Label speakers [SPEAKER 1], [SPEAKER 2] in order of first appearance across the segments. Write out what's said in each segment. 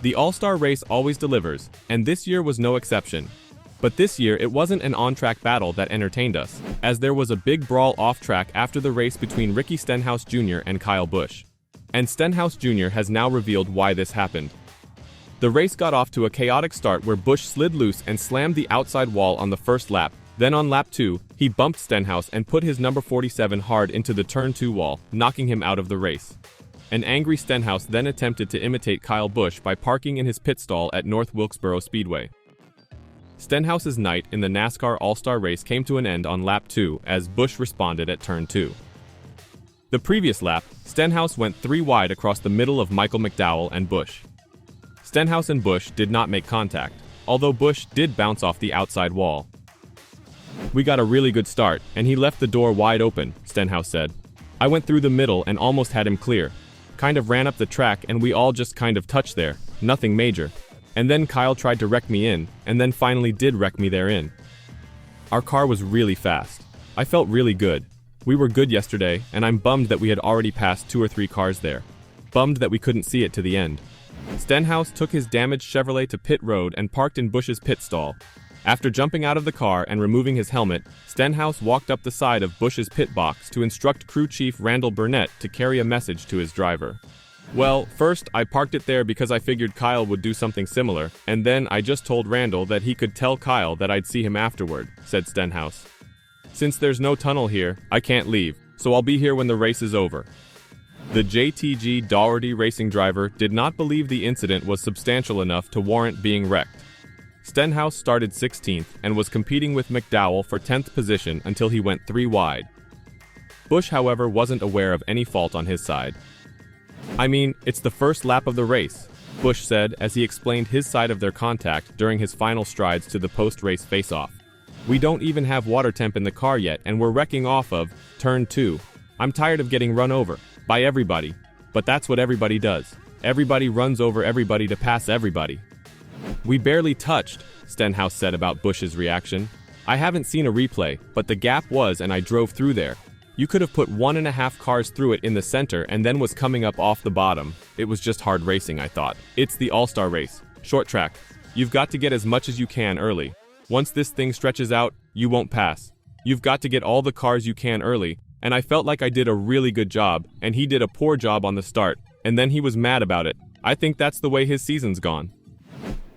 [SPEAKER 1] The All-Star race always delivers, and this year was no exception. But this year it wasn't an on-track battle that entertained us, as there was a big brawl off-track after the race between Ricky Stenhouse Jr. and Kyle Busch. And Stenhouse Jr. has now revealed why this happened. The race got off to a chaotic start where Busch slid loose and slammed the outside wall on the first lap. Then on lap 2, he bumped Stenhouse and put his number 47 hard into the turn 2 wall, knocking him out of the race. An angry Stenhouse then attempted to imitate Kyle Busch by parking in his pit stall at North Wilkesboro Speedway. Stenhouse's night in the NASCAR All-Star race came to an end on lap 2 as Busch responded at turn 2. The previous lap, Stenhouse went 3 wide across the middle of Michael McDowell and Busch. Stenhouse and Busch did not make contact, although Busch did bounce off the outside wall. "We got a really good start, and he left the door wide open," Stenhouse said. "I went through the middle and almost had him clear. Kind of ran up the track and we all just kind of touched there, nothing major. And then Kyle tried to wreck me in, and then finally did wreck me therein. Our car was really fast. I felt really good. We were good yesterday, and I'm bummed that we had already passed 2 or 3 cars there. Bummed that we couldn't see it to the end." Stenhouse took his damaged Chevrolet to pit road and parked in Busch's pit stall. After jumping out of the car and removing his helmet, Stenhouse walked up the side of Busch's pit box to instruct crew chief Randall Burnett to carry a message to his driver. "Well, first, I parked it there because I figured Kyle would do something similar, and then I just told Randall that he could tell Kyle that I'd see him afterward," said Stenhouse. "Since there's no tunnel here, I can't leave, so I'll be here when the race is over." The JTG Daugherty racing driver did not believe the incident was substantial enough to warrant being wrecked. Stenhouse started 16th and was competing with McDowell for 10th position until he went 3 wide. Busch, however, wasn't aware of any fault on his side. "I mean, it's the first lap of the race," Busch said as he explained his side of their contact during his final strides to the post-race face-off. "We don't even have water temp in the car yet and we're wrecking off of turn 2. I'm tired of getting run over by everybody, but that's what everybody does. Everybody runs over everybody to pass everybody." "We barely touched," Stenhouse said about Busch's reaction. "I haven't seen a replay, but the gap was and I drove through there. You could have put 1.5 cars through it in the center and then was coming up off the bottom. It was just hard racing, I thought. It's the All-Star race. Short track. You've got to get as much as you can early. Once this thing stretches out, you won't pass. You've got to get all the cars you can early, and I felt like I did a really good job, and he did a poor job on the start, and then he was mad about it. I think that's the way his season's gone."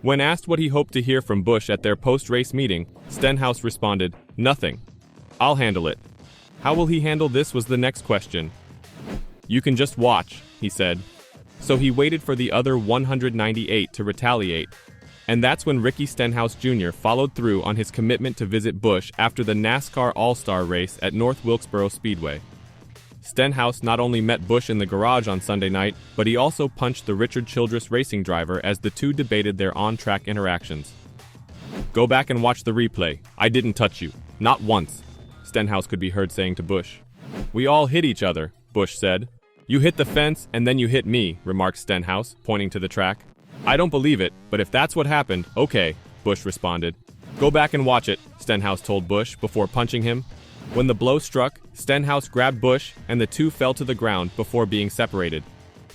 [SPEAKER 1] When asked what he hoped to hear from Busch at their post-race meeting, Stenhouse responded, "Nothing. I'll handle it." How will he handle this was the next question. "You can just watch," he said. So he waited for the other 198 to retaliate. And that's when Ricky Stenhouse Jr. followed through on his commitment to visit Busch after the NASCAR All-Star race at North Wilkesboro Speedway. Stenhouse not only met Busch in the garage on Sunday night, but he also punched the Richard Childress racing driver as the two debated their on-track interactions. "Go back and watch the replay. I didn't touch you. Not once," Stenhouse could be heard saying to Busch. "We all hit each other," Busch said. "You hit the fence and then you hit me," remarked Stenhouse, pointing to the track. "I don't believe it, but if that's what happened, okay," Busch responded. "Go back and watch it," Stenhouse told Busch before punching him. When the blow struck, Stenhouse grabbed Busch and the two fell to the ground before being separated.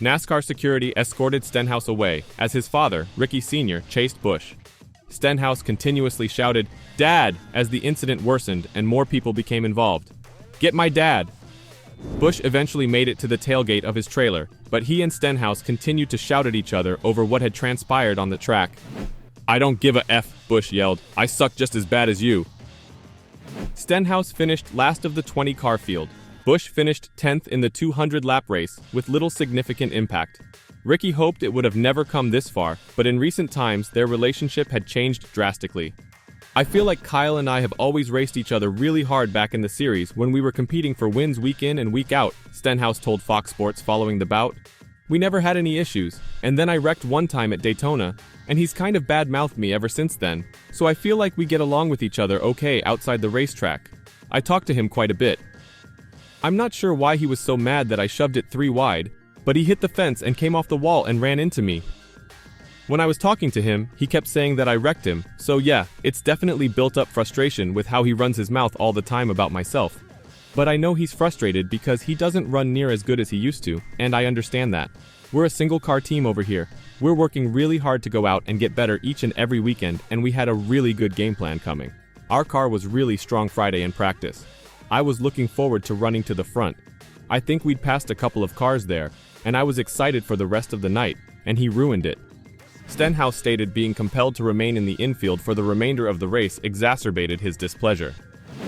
[SPEAKER 1] NASCAR security escorted Stenhouse away as his father, Ricky Sr., chased Busch. Stenhouse continuously shouted, "Dad!" as the incident worsened and more people became involved. "Get my dad!" Busch eventually made it to the tailgate of his trailer, but he and Stenhouse continued to shout at each other over what had transpired on the track. "I don't give a F," Busch yelled. "I suck just as bad as you." Stenhouse finished last of the 20-car field. Busch finished 10th in the 200-lap race with little significant impact. Ricky hoped it would have never come this far, but in recent times their relationship had changed drastically. "I feel like Kyle and I have always raced each other really hard back in the series when we were competing for wins week in and week out," Stenhouse told Fox Sports following the bout. "We never had any issues, and then I wrecked one time at Daytona, and he's kind of bad-mouthed me ever since then, so I feel like we get along with each other okay outside the racetrack. I talk to him quite a bit. I'm not sure why he was so mad that I shoved it 3 wide, but he hit the fence and came off the wall and ran into me. When I was talking to him, he kept saying that I wrecked him, so yeah, it's definitely built up frustration with how he runs his mouth all the time about myself. But I know he's frustrated because he doesn't run near as good as he used to, and I understand that. We're a single-car team over here. We're working really hard to go out and get better each and every weekend, and we had a really good game plan coming. Our car was really strong Friday in practice. I was looking forward to running to the front. I think we'd passed a couple of cars there, and I was excited for the rest of the night, and he ruined it. Stenhouse stated being compelled to remain in the infield for the remainder of the race exacerbated his displeasure.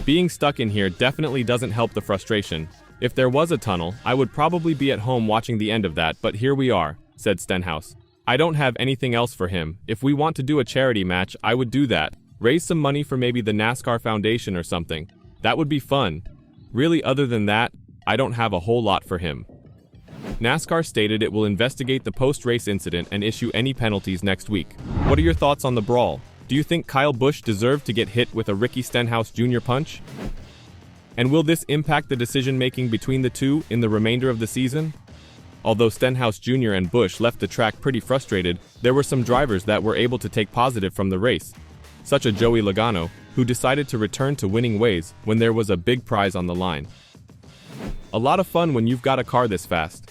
[SPEAKER 1] Being stuck in here definitely doesn't help the frustration. If there was a tunnel, I would probably be at home watching the end of that, but here we are, said Stenhouse. I don't have anything else for him. If we want to do a charity match, I would do that. Raise some money for maybe the NASCAR Foundation or something. That would be fun. Really, other than that, I don't have a whole lot for him. NASCAR stated it will investigate the post-race incident and issue any penalties next week. What are your thoughts on the brawl? Do you think Kyle Busch deserved to get hit with a Ricky Stenhouse Jr. punch? And will this impact the decision-making between the two in the remainder of the season? Although Stenhouse Jr. and Busch left the track pretty frustrated, there were some drivers that were able to take positive from the race, such as Joey Logano, who decided to return to winning ways when there was a big prize on the line. A lot of fun when you've got a car this fast.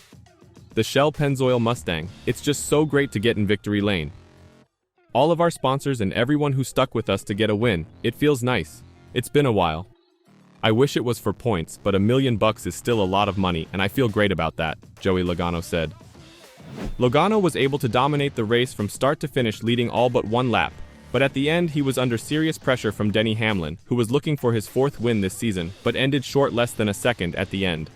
[SPEAKER 1] The Shell Pennzoil Mustang, it's just so great to get in victory lane. All of our sponsors and everyone who stuck with us to get a win, it feels nice. It's been a while. I wish it was for points, but $1 million is still a lot of money, and I feel great about that, Joey Logano said. Logano was able to dominate the race from start to finish, leading all but one lap, but at the end he was under serious pressure from Denny Hamlin, who was looking for his 4th win this season, but ended short less than a second at the end.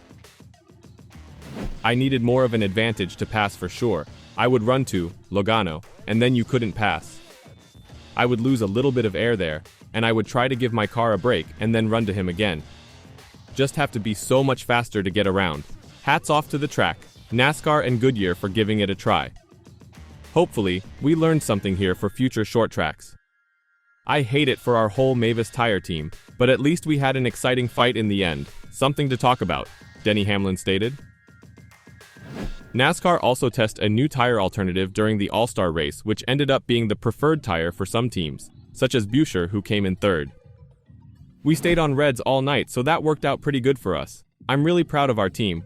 [SPEAKER 1] I needed more of an advantage to pass for sure. I would run to Logano, and then you couldn't pass. I would lose a little bit of air there, and I would try to give my car a break and then run to him again. Just have to be so much faster to get around. Hats off to the track, NASCAR and Goodyear for giving it a try. Hopefully, we learned something here for future short tracks. I hate it for our whole Mavis tire team, but at least we had an exciting fight in the end. Something to talk about, Denny Hamlin stated. NASCAR also tested a new tire alternative during the All-Star race, which ended up being the preferred tire for some teams, such as Busch, who came in 3rd. We stayed on reds all night, so that worked out pretty good for us. I'm really proud of our team.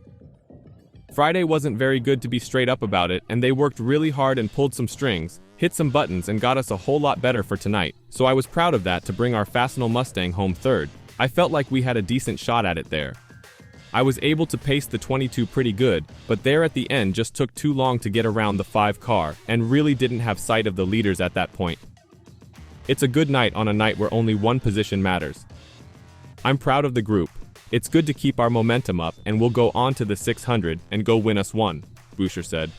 [SPEAKER 1] Friday wasn't very good, to be straight up about it, and they worked really hard and pulled some strings, hit some buttons, and got us a whole lot better for tonight, so I was proud of that to bring our Fastenal Mustang home 3rd. I felt like we had a decent shot at it there. I was able to pace the 22 pretty good, but there at the end just took too long to get around the 5 car, and really didn't have sight of the leaders at that point. It's a good night on a night where only one position matters. I'm proud of the group. It's good to keep our momentum up, and we'll go on to the 600 and go win us one, Buescher said.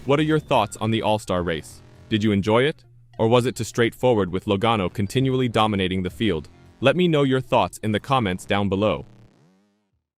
[SPEAKER 1] What are your thoughts on the All-Star race? Did you enjoy it? Or was it too straightforward with Logano continually dominating the field? Let me know your thoughts in the comments down below.